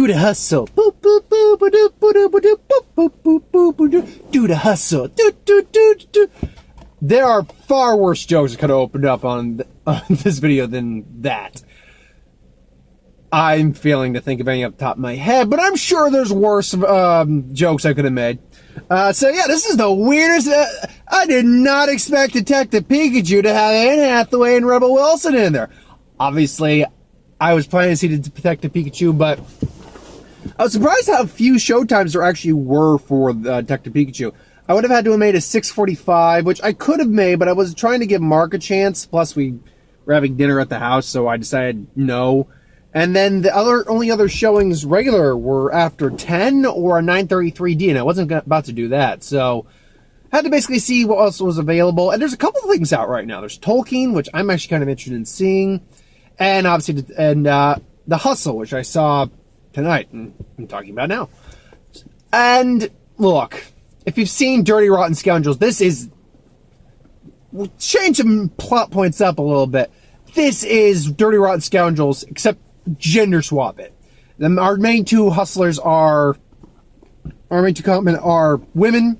Do the hustle. Boop, boop, boop, boop, boop, boop, boop, boop, boop, boop. Do the hustle. Do, do, do, do. There are far worse jokes that could have opened up on this video than that. I'm failing to think of any off the top of my head, but I'm sure there's worse jokes I could have made. So yeah, this is the weirdest. I did not expect Detective Pikachu to have Anne Hathaway and Rebel Wilson in there. Obviously, I was planning to see Detective Pikachu, but I was surprised how few showtimes there actually were for Detective Pikachu. I would have had to have made a 6:45, which I could have made, but I was trying to give Mark a chance. Plus, we were having dinner at the house, so I decided no. And then the only other showings regular were after 10 or a 9:33D, and I wasn't about to do that. So I had to basically see what else was available. And there's a couple of things out right now. There's Tolkien, which I'm actually kind of interested in seeing. And obviously, The Hustle, which I saw tonight, and I'm talking about now. And look, if you've seen Dirty Rotten Scoundrels, this is... We'll change some plot points up a little bit. This is Dirty Rotten Scoundrels, except gender swap it. Our main two hustlers are... Our main two compmen are women,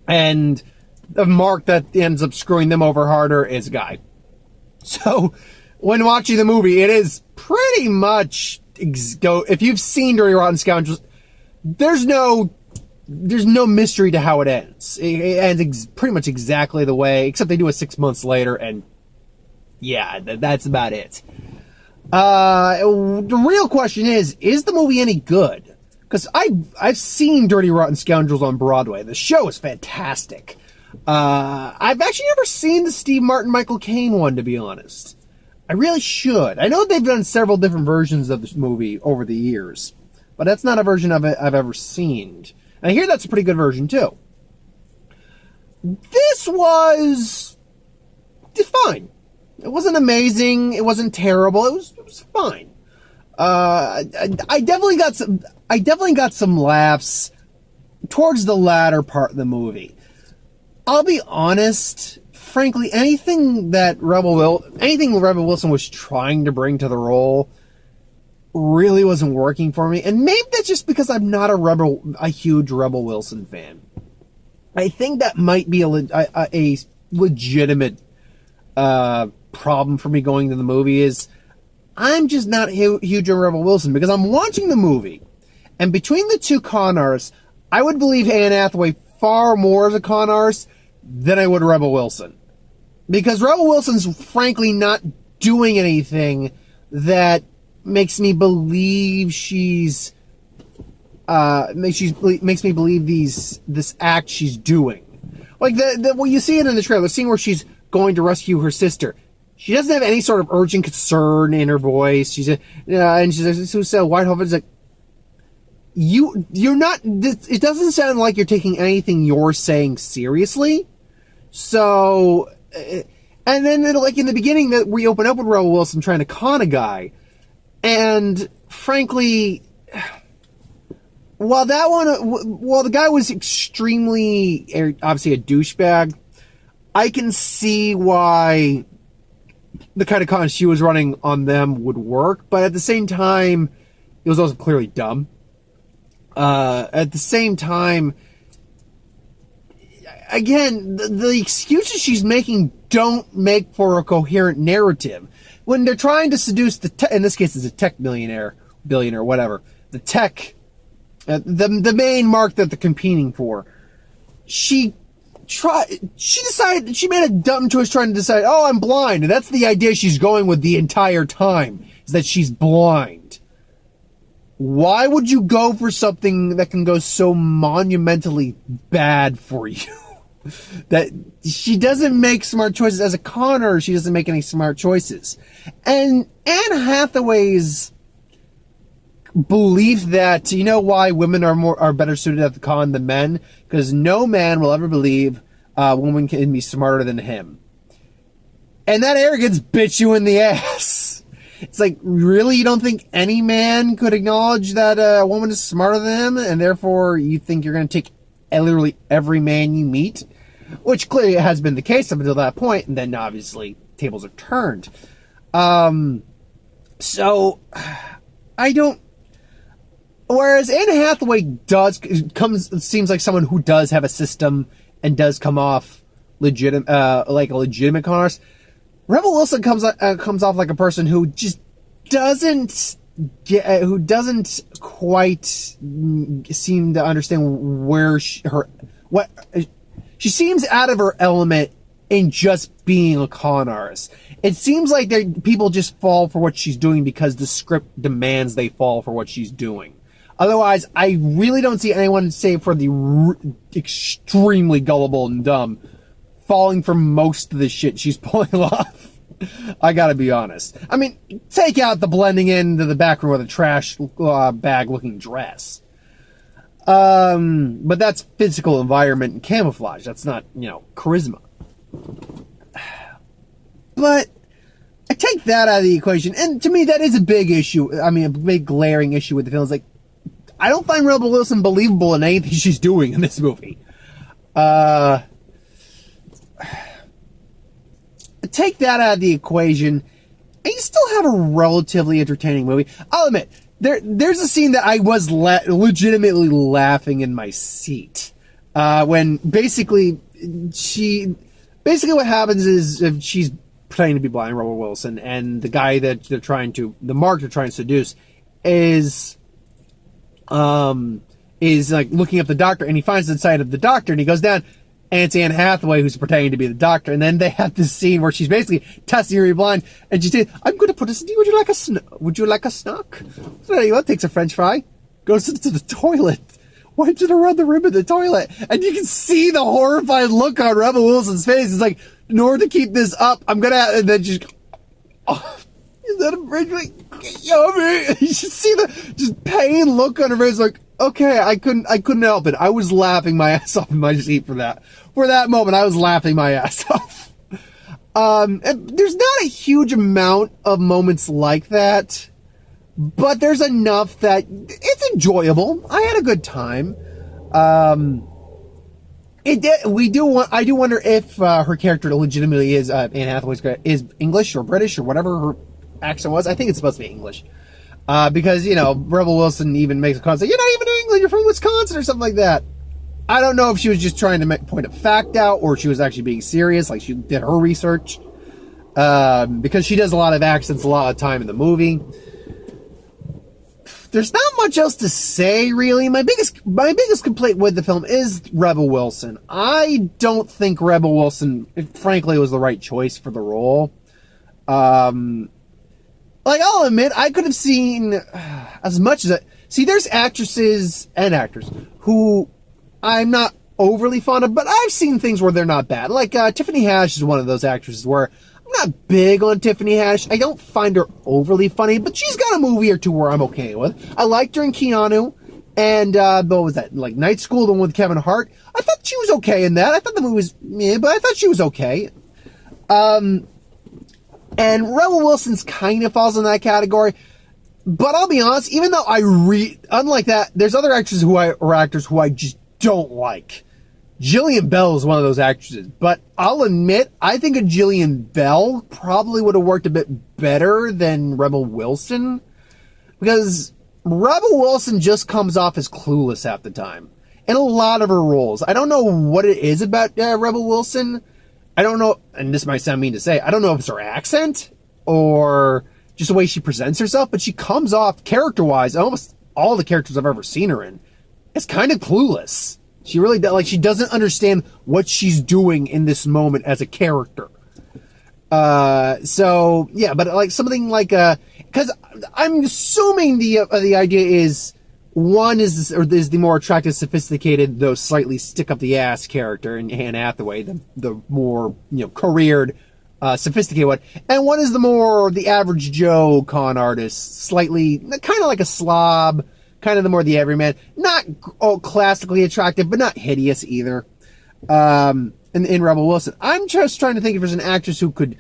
and the mark that ends up screwing them over harder is a guy. So, when watching the movie, it is pretty much... If you've seen Dirty Rotten Scoundrels, there's no mystery to how it ends. It ends pretty much exactly the way, except they do it 6 months later, and yeah, that's about it. The real question is the movie any good? Because I've seen Dirty Rotten Scoundrels on Broadway. The show is fantastic. I've actually never seen the Steve Martin, Michael Caine one, to be honest. I really should. I know they've done several different versions of this movie over the years, but that's not a version of it I've ever seen. And I hear that's a pretty good version, too. This was fine. It wasn't amazing. It wasn't terrible. It was fine. I definitely got some laughs towards the latter part of the movie. I'll be honest. Frankly, anything Rebel Wilson was trying to bring to the role really wasn't working for me. And maybe that's just because I'm not a huge Rebel Wilson fan. I think that might be a legitimate problem for me going to the movie is I'm just not huge on Rebel Wilson because I'm watching the movie, and between the two con artists, I would believe Anne Hathaway far more as a con artist than I would Rebel Wilson. Because Rebel Wilson's frankly not doing anything that makes me believe makes me believe this act she's doing. Like well, you see it in the trailer, the scene where she's going to rescue her sister. She doesn't have any sort of urgent concern in her voice. She's and she's so Whitehoven's like, you're not. It doesn't sound like you're taking anything you're saying seriously. So, and then like in the beginning, that we open up with Rebel Wilson trying to con a guy, and frankly, while the guy was extremely obviously a douchebag, I can see why the kind of con she was running on them would work, but at the same time, it was also clearly dumb. At the same time, again, the excuses she's making don't make for a coherent narrative. When they're trying to seduce in this case, it's a tech billionaire, whatever, the tech, the main mark that they're competing for, she made a dumb choice trying to decide, oh, I'm blind. And that's the idea she's going with the entire time, is that she's blind. Why would you go for something that can go so monumentally bad for you? That she doesn't make smart choices. As a con artist, she doesn't make any smart choices. And Anne Hathaway's belief that, you know why women are better suited at the con than men? Because no man will ever believe a woman can be smarter than him. And that arrogance bit you in the ass. It's like, really? You don't think any man could acknowledge that a woman is smarter than him, and therefore you think you're going to take literally every man you meet? Which clearly has been the case up until that point, and then obviously tables are turned. So, I don't... Whereas Anne Hathaway seems like someone who does have a system and does come off legitimate, like a legitimate con artist. Rebel Wilson comes off like a person who just doesn't quite seem to understand where she seems out of her element in just being a con artist. It seems like people just fall for what she's doing because the script demands they fall for what she's doing. Otherwise, I really don't see anyone, save for the extremely gullible and dumb, falling for most of the shit she's pulling off. I gotta be honest. I mean, take out the blending into the back room with a trash bag looking dress. But that's physical environment and camouflage. That's not, charisma. But I take that out of the equation, and to me that is a big issue. I mean, a big glaring issue with the film. Is like, I don't find Rebel Wilson believable in anything she's doing in this movie. Take that out of the equation, and you still have a relatively entertaining movie. I'll admit, there's a scene that I was legitimately laughing in my seat. When basically what happens is she's pretending to be blind, Rebel Wilson, and the guy that the mark they're trying to seduce is like looking up the doctor, and he finds the side of the doctor, and he goes down, and it's Anne Hathaway who's pretending to be the doctor, and then they have this scene where she's basically testing her to be blind, and she says, "I'm going to put this in you. Would you like a snack?" So he takes a French fry, goes into the toilet, wipes it around the rim of the toilet, and you can see the horrified look on Rebel Wilson's face. It's like, in order to keep this up, I'm gonna have, and then she's, oh, is that a French fry? Yummy! You should see the just pain look on her face, like, okay, I couldn't help it. I was laughing my ass off in my seat for that. For that moment, I was laughing my ass off. There's not a huge amount of moments like that, but there's enough that it's enjoyable. I had a good time. I do wonder if her character legitimately is Anne Hathaway's is English or British or whatever her accent was. I think it's supposed to be English. Because, Rebel Wilson even makes a comment, say, "You're not even in England, you're from Wisconsin," or something like that. I don't know if she was just trying to point a fact out, or she was actually being serious, like she did her research. Because she does a lot of accents a lot of time in the movie. There's not much else to say, really. My biggest complaint with the film is Rebel Wilson. I don't think Rebel Wilson, frankly, was the right choice for the role. Like, I'll admit, I could have seen as much as it. See, there's actresses and actors who I'm not overly fond of, but I've seen things where they're not bad. Like, Tiffany Haddish is one of those actresses where I'm not big on Tiffany Haddish. I don't find her overly funny, but she's got a movie or two where I'm okay with. I liked her in Keanu, and, what was that? Like, Night School, the one with Kevin Hart. I thought she was okay in that. I thought the movie was meh, but I thought she was okay. And Rebel Wilson's kind of falls in that category. But I'll be honest, even though unlike that, there's other actors who I just don't like. Jillian Bell is one of those actresses. But I'll admit, I think a Jillian Bell probably would have worked a bit better than Rebel Wilson. Because Rebel Wilson just comes off as clueless half the time. In a lot of her roles. I don't know what it is about Rebel Wilson. I don't know, and this might sound mean to say, I don't know if it's her accent or just the way she presents herself, but she comes off character-wise, almost all the characters I've ever seen her in, as kind of clueless. She really does, like, she doesn't understand what she's doing in this moment as a character. So, yeah, but like something like, because I'm assuming the idea is, one is the more attractive, sophisticated, though slightly stick-up-the-ass character in Anne Hathaway, the more, careered, sophisticated one. And one is the average Joe con artist, slightly, kind of like a slob, kind of the everyman. Not classically attractive, but not hideous either. In Rebel Wilson. I'm just trying to think if there's an actress who could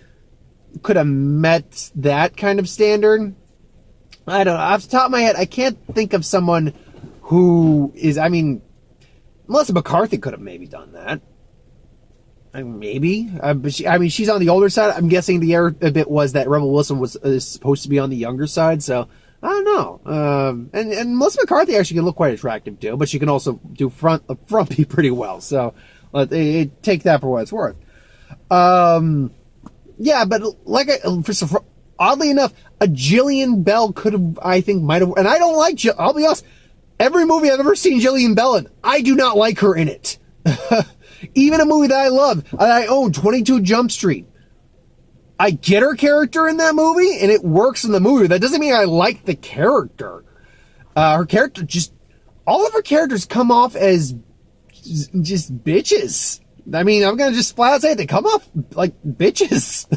have met that kind of standard. I don't know. Off the top of my head, I can't think of someone who is, Melissa McCarthy could have maybe done that. Maybe. But she's on the older side. I'm guessing the error a bit was that Rebel Wilson is supposed to be on the younger side, so I don't know. And Melissa McCarthy actually can look quite attractive too, but she can also do frumpy pretty well. So take that for what it's worth. Yeah, but oddly enough, a Jillian Bell could have, I think, might have, and I don't like I'll be honest, every movie I've ever seen Jillian Bell in, I do not like her in it. Even a movie that I love, I own, 22 Jump Street. I get her character in that movie, and it works in the movie. That doesn't mean I like the character. Her character all of her characters come off as just bitches. I mean, I'm going to just flat out say it. They come off like bitches.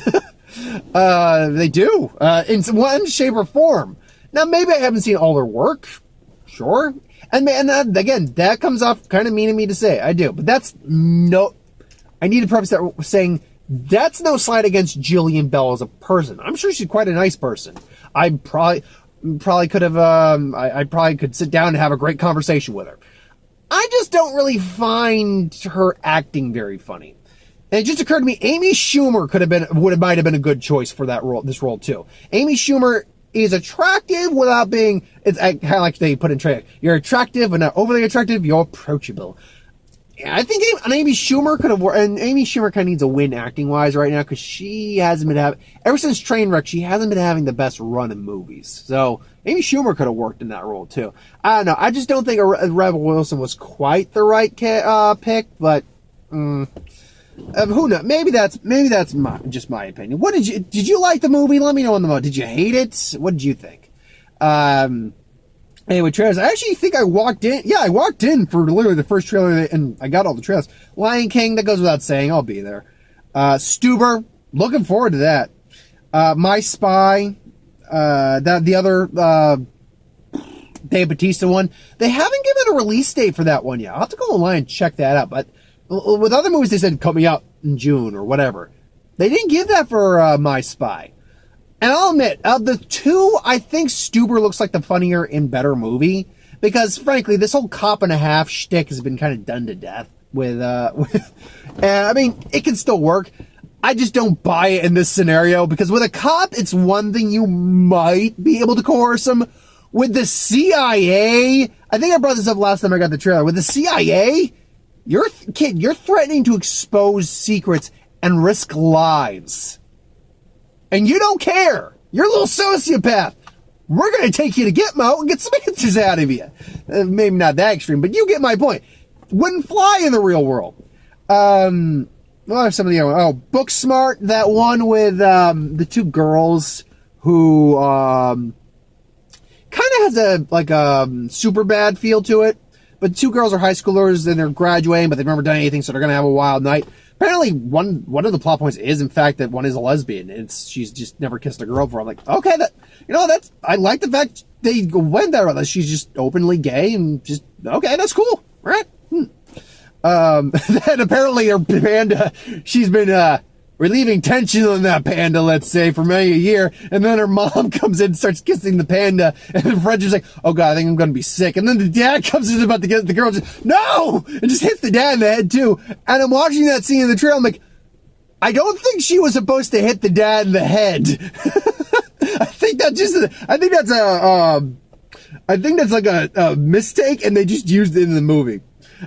They do, in one shape or form. Now, maybe I haven't seen all their work. Sure. And again, that comes off kind of mean of me to say. I do. But I need to preface that saying that's no slight against Jillian Bell as a person. I'm sure she's quite a nice person. I probably could have, I probably could sit down and have a great conversation with her. I just don't really find her acting very funny. And it just occurred to me, Amy Schumer might have been a good choice for this role too. Amy Schumer is attractive without being, it's kind of like they put in trailer. You're attractive but not overly attractive, you're approachable. I think Amy Schumer could have worked, and Amy Schumer kind of needs a win acting wise right now because she hasn't been ever since Trainwreck, she hasn't been having the best run in movies. So Amy Schumer could have worked in that role too. I don't know. I just don't think Rebel Wilson was quite the right pick, but who knows? Maybe that's just my opinion. What did you like the movie? Let me know in the mode. Did you hate it? What did you think? Anyway, trailers. I actually think I walked in. Yeah, I walked in for literally the first trailer, and I got all the trailers. Lion King, that goes without saying. I'll be there. Stuber, looking forward to that. My Spy, the other Dave Bautista one. They haven't given a release date for that one yet. I'll have to go online and check that out. But with other movies, they said coming out in June or whatever. They didn't give that for My Spy. And I'll admit, of the two, I think Stuber looks like the funnier and better movie. Because, frankly, this whole cop and a half shtick has been kind of done to death with I mean, it can still work. I just don't buy it in this scenario. Because with a cop, it's one thing you might be able to coerce him. With the CIA, I think I brought this up last time I got the trailer. With the CIA, you're threatening to expose secrets and risk lives. And you don't care. You're a little sociopath. We're going to take you to Gitmo and get some answers out of you. Maybe not that extreme, but you get my point. Wouldn't fly in the real world. What are some of the other ones? Oh, Booksmart, that one with the two girls who kind of has a super bad feel to it. But two girls are high schoolers and they're graduating, but they've never done anything, so they're going to have a wild night. Apparently, one of the plot points is, in fact, that one is a lesbian. She's just never kissed a girl before. I'm like, okay, I like the fact they went there with us. She's just openly gay and just, okay, that's cool, right? Then apparently her panda, she's been, relieving tension on that panda, let's say, for many a year, and then her mom comes in and starts kissing the panda, and the French like, oh god, I think I'm gonna be sick, and then the dad comes in about to get the girl, just, no! And just hits the dad in the head, too, and I'm watching that scene in the trailer, I'm like, I don't think she was supposed to hit the dad in the head. I think that's like a mistake, and they just used it in the movie.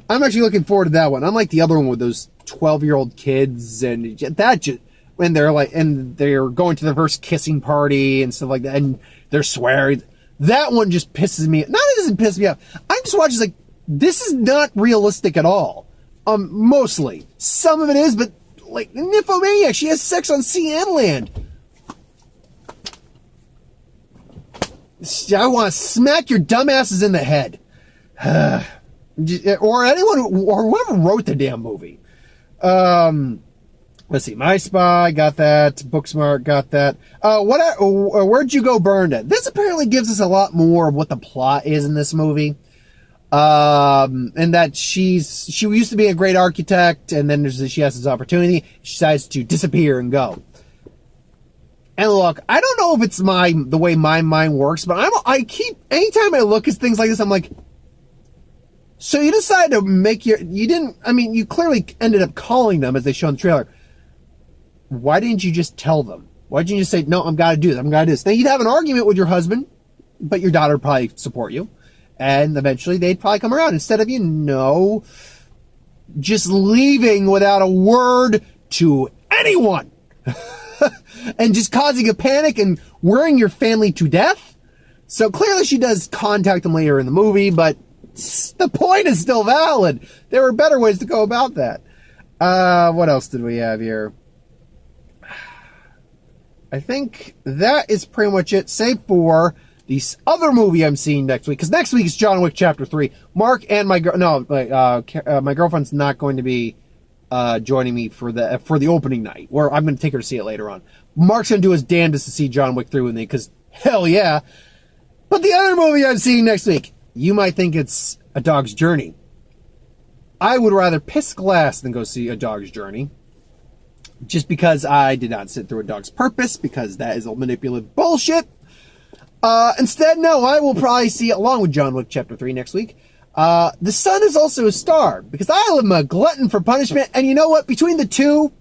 I'm actually looking forward to that one. Unlike the other one with those 12-year-old kids and that just when they're going to their first kissing party and stuff like that, and they're swearing. That one just pisses me. Not it doesn't piss me off. I'm just watching like this is not realistic at all. Mostly some of it is, but like Nymphomaniac, she has sex on sea and land. I want to smack your dumbasses in the head. Or whoever wrote the damn movie. Let's see. My Spy, got that. Booksmart, got that. Where'd You Go Burned It? This apparently gives us a lot more of what the plot is in this movie. And that she used to be a great architect, and then she has this opportunity. She decides to disappear and go. And look, I don't know if it's the way my mind works, but anytime I look at things like this, I'm like, so you decided to you clearly ended up calling them as they show in the trailer. Why didn't you just tell them? Why didn't you just say, no, I'm gotta do this, I'm gotta do this? Then you'd have an argument with your husband. but your daughter would probably support you. And eventually they'd probably come around instead of, just leaving without a word to anyone and just causing a panic and worrying your family to death. So clearly she does contact them later in the movie, but the point is still valid. There were better ways to go about that. What else did we have here? I think that is pretty much it, save for the other movie I'm seeing next week. Because next week is John Wick Chapter 3. Mark and my girlfriend's not going to be joining me for the opening night, where I'm going to take her to see it later on. Mark's going to do his damnedest to see John Wick 3 with me, because hell yeah. But the other movie I'm seeing next week, you might think it's A Dog's Journey. I would rather piss glass than go see A Dog's Journey. Just because I did not sit through A Dog's Purpose, because that is manipulative bullshit. Instead, no, I will probably see it along with John Wick Chapter 3 next week. The Sun is also a Star, because I am a glutton for punishment, and you know what? Between the two,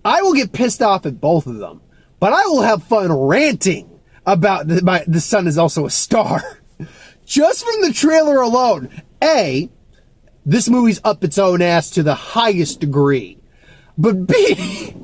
I will get pissed off at both of them. But I will have fun ranting about The Sun is also a Star. Just from the trailer alone. A, this movie's up its own ass to the highest degree. But B,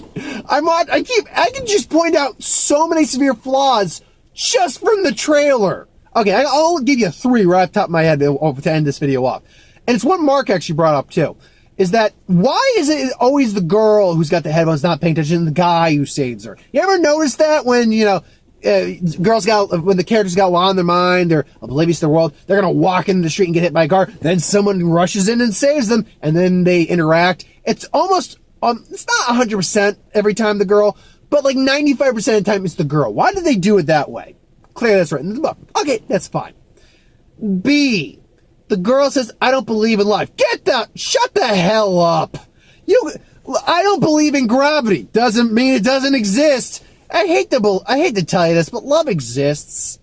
I can just point out so many severe flaws just from the trailer. Okay, I'll give you 3 right off the top of my head to end this video off. And it's one Mark actually brought up too. Is that, why is it always the girl who's got the headphones not paying attention to the guy who saves her? You ever notice that when, when the characters got a lot on their mind, they're oblivious to the world, they're gonna walk into the street and get hit by a car, then someone rushes in and saves them, and then they interact. It's almost, it's not 100% every time the girl, but like 95% of the time it's the girl. Why did they do it that way? Clearly that's written in the book. Okay, that's fine. B, the girl says, I don't believe in life. Shut the hell up. I don't believe in gravity. Doesn't mean it doesn't exist. I hate to tell you this, but love exists.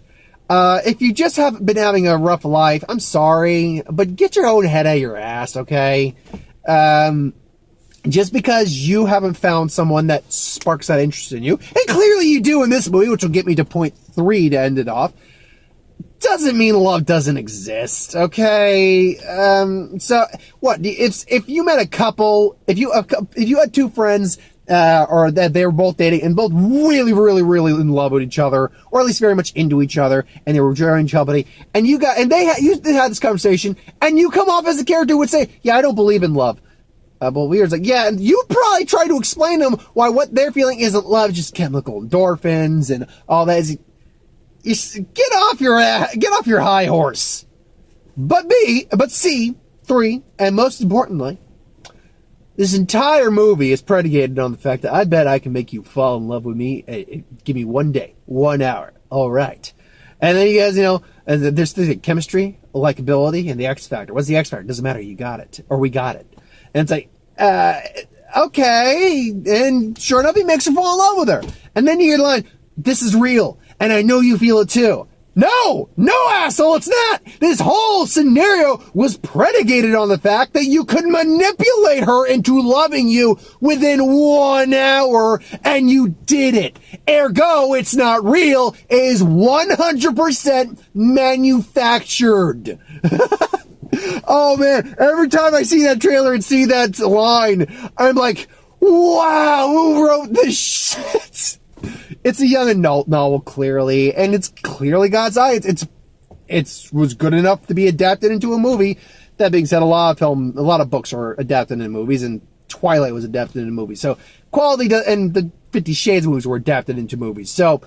If you just haven't been having a rough life, I'm sorry, but get your own head out of your ass, okay? Just because you haven't found someone that sparks that interest in you, and clearly you do in this movie, which will get me to point 3 to end it off, doesn't mean love doesn't exist, okay? So what? If you met a couple, if you had 2 friends, or that they were both dating and both really, really, really in love with each other, or at least very much into each other, and they were enjoying each other, and you had this conversation, and you come off as a character who would say, yeah, I don't believe in love. But Weir's like, yeah, and you probably try to explain to them why what they're feeling isn't love, just chemical endorphins and all that. Get off your high horse. But C, 3, and most importantly, this entire movie is predicated on the fact that I bet I can make you fall in love with me. Give me 1 day, 1 hour. All right. And then you guys, there's the chemistry, likability, and the X factor. What's the X factor? Doesn't matter. You got it. Or we got it. And it's like, okay. And sure enough, he makes her fall in love with her. And then you hear the line, this is real. And I know you feel it too. No, asshole, it's not. This whole scenario was predicated on the fact that you could manipulate her into loving you within 1 hour, and you did it. Ergo, it's not real. It is 100% manufactured. Oh man, every time I see that trailer and see that line, I'm like, wow, who wrote this shit? It's a young adult novel, clearly, and it's clearly God's eye. It was good enough to be adapted into a movie. That being said, a lot of books are adapted into movies, and Twilight was adapted into movies. So quality and the 50 Shades movies were adapted into movies. So,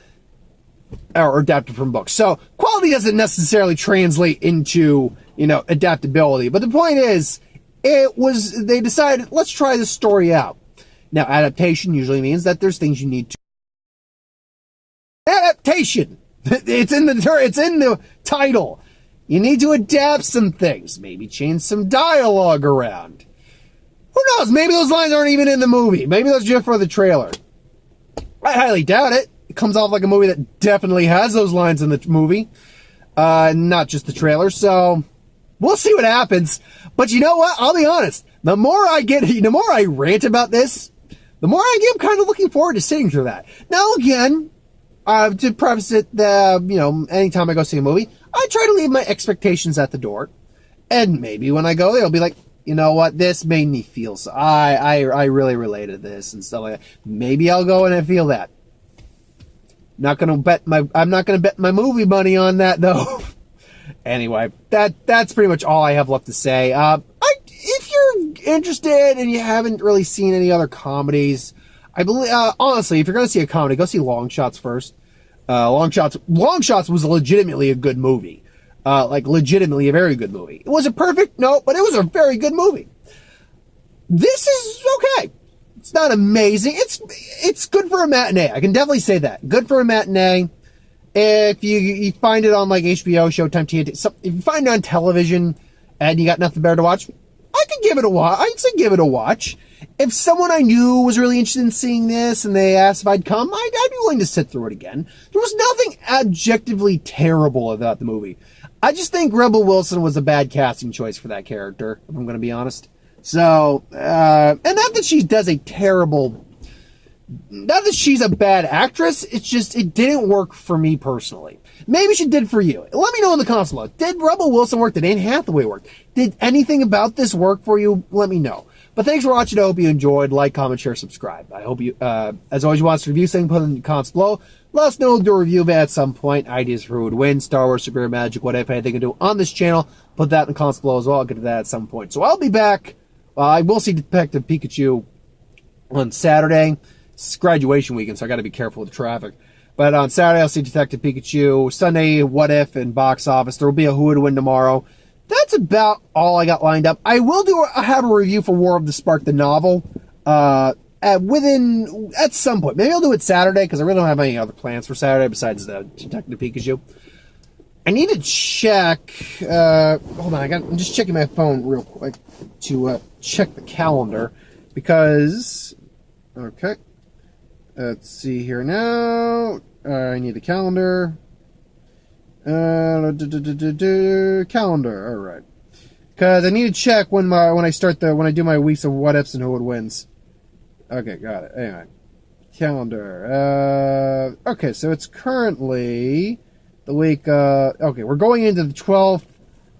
or adapted from books. So quality doesn't necessarily translate into, adaptability. But the point is, they decided, let's try this story out. Now, adaptation usually means that there's things you need to. Adaptation. It's in the title. You need to adapt some things. Maybe change some dialogue around. Who knows? Maybe those lines aren't even in the movie. Maybe those are just for the trailer. I highly doubt it. It comes off like a movie that definitely has those lines in the movie. Not just the trailer. So we'll see what happens. But you know what? I'll be honest. The more I rant about this, the more I am kind of looking forward to sitting through that. Now again, to preface it, anytime I go see a movie, I try to leave my expectations at the door. And maybe when I go there, I'll be like, you know what, this made me feel so. I really related to this and stuff like that. Maybe I'll go and I feel that. I'm not gonna bet my movie money on that though. Anyway, that's pretty much all I have left to say. If you're interested and you haven't really seen any other comedies, I believe, honestly, if you're going to see a comedy, go see Long Shots first. Long Shots was legitimately a good movie. Legitimately a very good movie. Was it perfect? No, but it was a very good movie. This is okay. It's not amazing. It's good for a matinee. I can definitely say that. Good for a matinee. If you find it on like HBO, Showtime, TNT, if you find it on television and you got nothing better to watch, I could give it a watch. I'd say give it a watch. If someone I knew was really interested in seeing this and they asked if I'd come, I'd be willing to sit through it again. There was nothing objectively terrible about the movie. I just think Rebel Wilson was a bad casting choice for that character, if I'm going to be honest. So, and not that she does a terrible, not that she's a bad actress, it's just, it didn't work for me personally. Maybe she did for you. Let me know in the comments below. Did Rebel Wilson work? Did Anne Hathaway work? Did anything about this work for you? Let me know. But thanks for watching. I hope you enjoyed. Like, comment, share, subscribe. I hope you, as always, you want us to review something, put it in the comments below. Let us know, do a review of it at some point. Ideas for who would win, Star Wars, Super Magic, whatever, anything to do on this channel. Put that in the comments below as well. I'll get to that at some point. So I'll be back. I will see Detective Pikachu on Saturday. It's graduation weekend, so I got to be careful with the traffic. But on Saturday, I'll see Detective Pikachu. Sunday, What If, and Box Office. There will be a Who Would Win tomorrow. That's about all I got lined up. I will have a review for War of the Spark, the novel, at some point. Maybe I'll do it Saturday, because I really don't have any other plans for Saturday besides the Detective Pikachu. I need to check, hold on, I'm just checking my phone real quick to check the calendar, because, okay, let's see here now, I need a calendar, calendar, alright, because I need to check when I do my weeks of what ifs and who would wins. Okay, got it, anyway, calendar, okay, so it's currently the week, okay, we're going into the 12th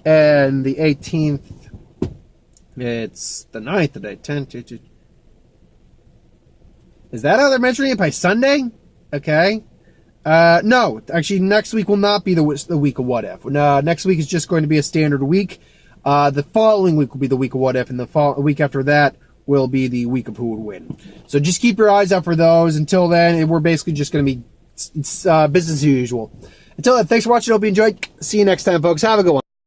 and the 18th. It's the 9th today. 10, 2, 2. Is that how they're measuring it, by Sunday? Okay. No, actually, next week will not be the week of What If. Next week is just going to be a standard week. The following week will be the week of What If, and the week after that will be the week of Who Would Win. So just keep your eyes out for those. Until then, we're basically just going to be business as usual. Until then, thanks for watching. Hope you enjoyed. See you next time, folks. Have a good one.